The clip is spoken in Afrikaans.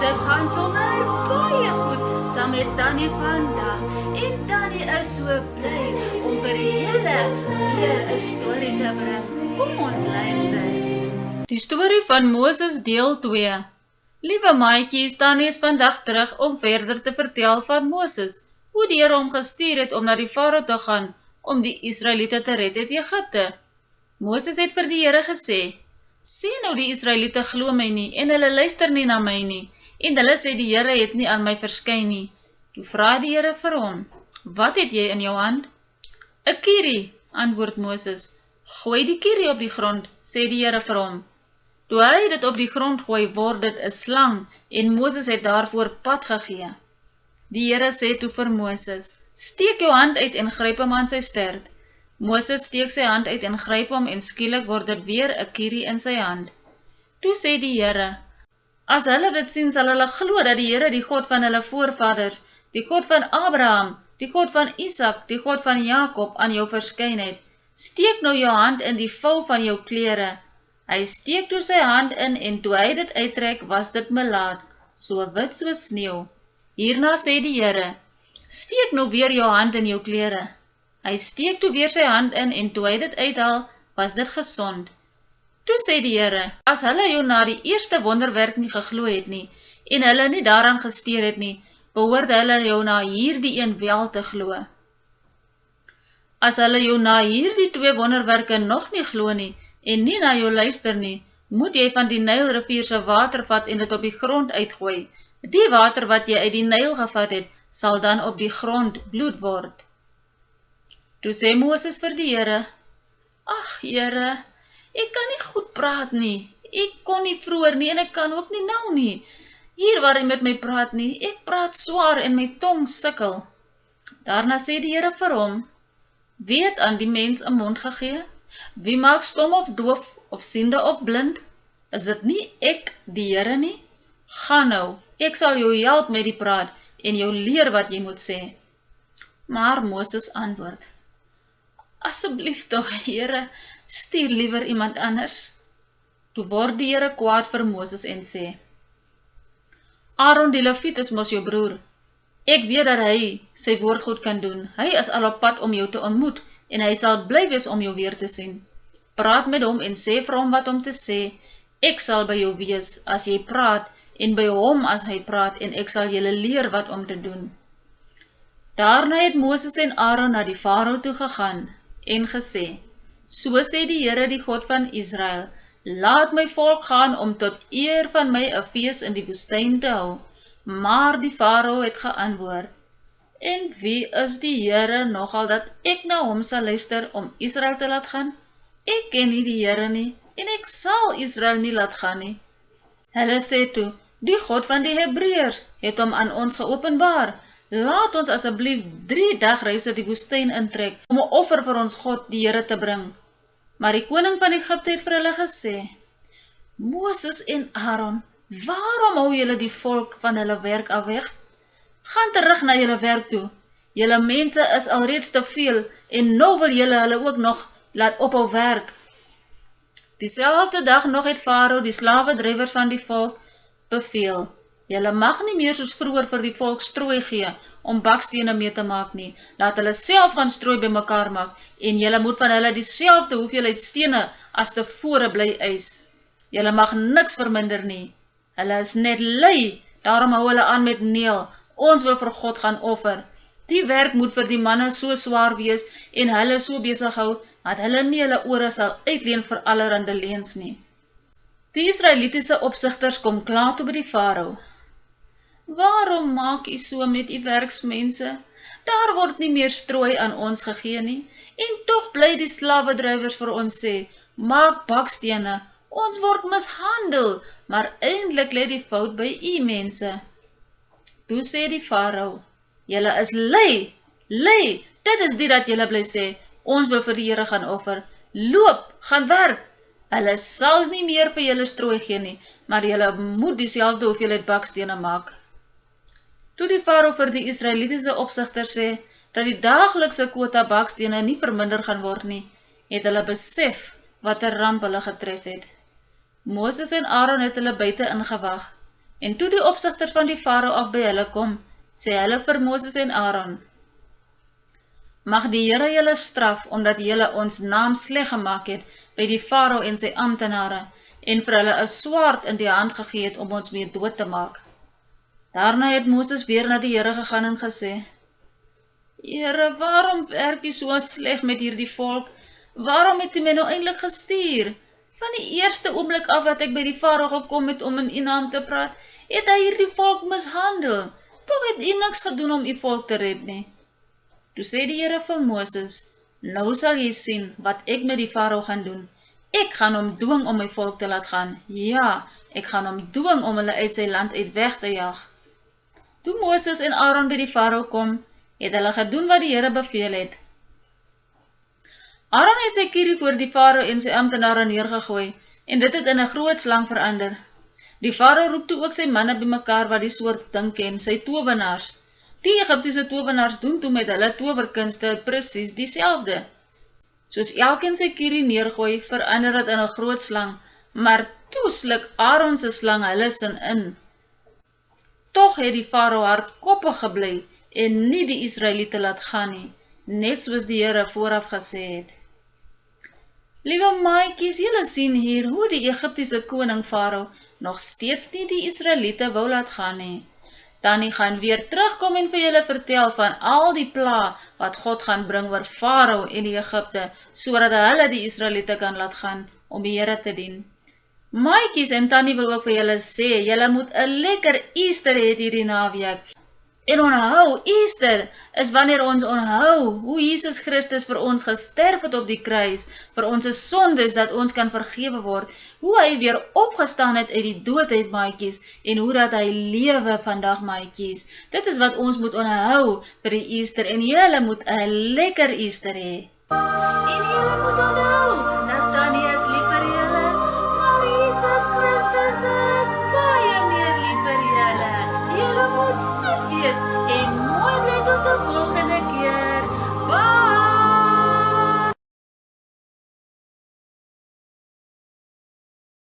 Dit gaan sommer baie goed saam met Tannie vandag. En Tannie is so bly om vir julle weer 'n storie te bring. Kom ons luister. Die storie van Moses deel 2. Liewe maatjies, Tannie is vandag terug om verder te vertel van Moses, hoe die Here hom gestuur het om na die Farao te gaan om die Israeliete te red uit Egipte. Moses het vir die Here gesê: "Sê nou die Israeliete glo my nie en hulle luister nie na my nie, en hulle sê die Here het nie aan my verskyn nie." Toe vra die Here vir hom: "Wat het jy in jou hand?" "'n kierie," antwoord Moses. "Gooi die kierie op die grond," sê die Here vir hom. Toe hy dit op die grond gooi, word dit 'n slang, en Moses het daarvoor pad gegee. Die Here sê toe vir Moses: "Steek jou hand uit en gryp hom aan sy stert." Moses steek sy hand uit en gryp hom, en skielik word dit weer 'n kierie in sy hand. Toe sê die Here: "As hulle dit sien, sal hulle glo dat die Here, die God van hulle voorvaders, die God van Abraham, die God van Isak, die God van Jakob, aan jou verskyn het. Steek nou jou hand in die vou van jou klere." Hy steek toe sy hand in, en toe hy dit uittrek, was dit melaats, so wit so sneeu. Hierna sê die Here: "Steek nou weer jou hand in jou klere." Hy steek toe weer sy hand in, en toe hy dit uithaal, was dit gesond. Toe sê die Here: "As hulle jou na die eerste wonderwerk nie geglo het nie, en hulle nie daaraan gesteer het nie, behoort hulle jou na hierdie een wel te glo. As hulle jou na hierdie 2 wonderwerke nog nie glo nie, en nie na jou luister nie, moet jy van die Nylrivier se water vat en dit op die grond uitgooi. Die water wat jy uit die Nyl gevat het, sal dan op die grond bloed word." Toe sê Moses vir die Here: "Ag Here, ek kan nie goed praat nie. Ek kon nie vroeër nie en ek kan ook nie nou nie. Hier waar jy met my praat nie, ek praat swaar en my tong sukkel." Daarna sê die Here vir hom: "Wie het aan die mens 'n mond gegee? Wie maak stom of doof of siende of blind? Is dit nie ek, die Here nie? Gaan nou, ek sal jou help met die praat en jou leer wat jy moet sê." Maar Moses antwoord: "Asseblief tog, Here, stuur liewer iemand anders." Toe word die Here kwaad vir Moses en sê: "Aaron die Lewiet is mos jou broer. Ek weet dat hy sy woord goed kan doen. Hy is al op pad om jou te ontmoet, en hy sal bly wees om jou weer te sien. Praat met hom en sê vir hom wat om te sê. Ek sal by jou wees as jy praat, en by hom as hy praat, en ek sal julle leer wat om te doen." Daarna het Moses en Aaron na die Farao toe gegaan en gesê: "So sê die Here, die God van Israel, laat my volk gaan om tot eer van my 'n fees in die woestyn te hou." Maar die Farao het geantwoord: "En wie is die Here nogal dat ek na hom sal luister om Israel te laat gaan? Ek ken nie die Here nie, en ek sal Israel nie laat gaan nie." Hulle sê toe: "Die God van die Hebreërs het hom aan ons geopenbaar. Laat ons asseblief 3 dagreise die woestyn intrek om 'n offer vir ons God, die Here, te bring." Maar die koning van Egipte het vir hulle gesê: "Moses en Aaron, waarom hou julle die volk van hulle werk af weg? Gaan terug na julle werk toe. Julle mense is alreeds te veel, en nou wil julle hulle ook nog laat ophou werk." Dieselfde dag nog het Farao die slawedrywers van die volk beveel: "Julle mag nie meer soos vroeër vir die volk strooi gee om bakstene mee te maak nie. Laat hulle self gaan strooi bymekaar maak, en julle moet van hulle dieselfde hoeveelheid stene as tevore bly eis. Julle mag niks verminder nie. Hulle is net lui, daarom hou hulle aan met neel. Ons wil vir God gaan offer. Die werk moet vir die manne so swaar wees en hulle so besig hou, dat hulle nie hulle ore sal uitleen vir allerhande leuns nie." Die Israelitiese opsigters kom kla toe by die Farao: "Waarom maak u so met u werksmense? Daar word nie meer strooi aan ons gegee nie, en tog bly die slawedrywers vir ons sê: maak bakstene. Ons word mishandel, maar eintlik lê die fout by u mense." Toe sê die Farao: "Julle is lui, dit is dit dat julle bly sê, ons wil vir die Here gaan offer. Loop, gaan werk. Hulle sal nie meer vir julle strooi gee nie, maar julle moet dieselfde hoeveelheid bakstene maak." Toe die Farao vir die Israelitiese opsigters sê dat die daaglikse kwota bakstene nie verminder gaan word nie, het hulle besef wat 'n ramp hulle getref het. Moses en Aaron het hulle buite ingewag. En toe die opsigters van die farao af by hulle kom, sê hulle vir Moses en Aaron: Mag die Here julle straf, omdat julle ons naam sleg gemaak het by die farao en sy amptenare, en vir hulle 'n swaard in die hand gegee het om ons mee dood te maak. Daarna het Moses weer na die Here gegaan en gesê: Here, waarom werk U so sleg met hierdie volk? Waarom het U my nou eintlik gestuur? Van die eerste oomblik af dat ek by die farao gekom het om in U naam te praat, het hy hierdie volk mishandel. Tog het U niks gedoen om U volk te red nie. Toe sê die Here vir Moses: Nou sal jy sien wat ek met die farao gaan doen. Ek gaan hom dwing om my volk te laat gaan. Ja, ek gaan hom dwing om hulle uit sy land uit weg te jaag. Toe Moses en Aaron by die farao kom, het hulle gedoen wat die Here beveel het. Aaron het sy kierie voor die farao en sy amptenare neergegooi, en dit het in 'n groot slang verander. Die farao roep toe ook sy manne bymekaar wat die soort ding ken, sy towenaars. Die Egiptiese towenaars doen toe met hulle towerkunste presies dieselfde. Soos elkeen sy kierie neergooi, verander dit in 'n groot slang, maar toe sluk Aaron se slang hulle sin in. Tog het die farao hardkoppig gebly en nie die Israeliete laat gaan nie, net soos die Here vooraf gesê het. Liewe maatjies, julle sien hier hoe die Egiptiese koning farao nog steeds nie die Israeliete wou laat gaan nie. Tannie gaan weer terugkom en vir julle vertel van al die pla wat God gaan bring oor farao en die Egipte, sodat hulle die Israeliete kan laat gaan om die Here te dien. Maatjies en Tannie wil ook vir julle sê, julle moet 'n lekker Easter hê hierdie naweek. En onthou, Easter is wanneer ons onthou hoe Jesus Christus vir ons gesterf het op die kruis, vir ons sondes dat ons kan vergewe word, hoe hy weer opgestaan het uit die dood uit, maatjies, en hoe dat hy lewe vandag, maatjies. Dit is wat ons moet onthou vir die Easter, en julle moet 'n lekker Easter hê. En julle moet onthou dat Tannie is lief vir julle, maar Jesus Christus is baie meer lief vir julle. Julle moet soet wees en mooi bly tot 'n volgende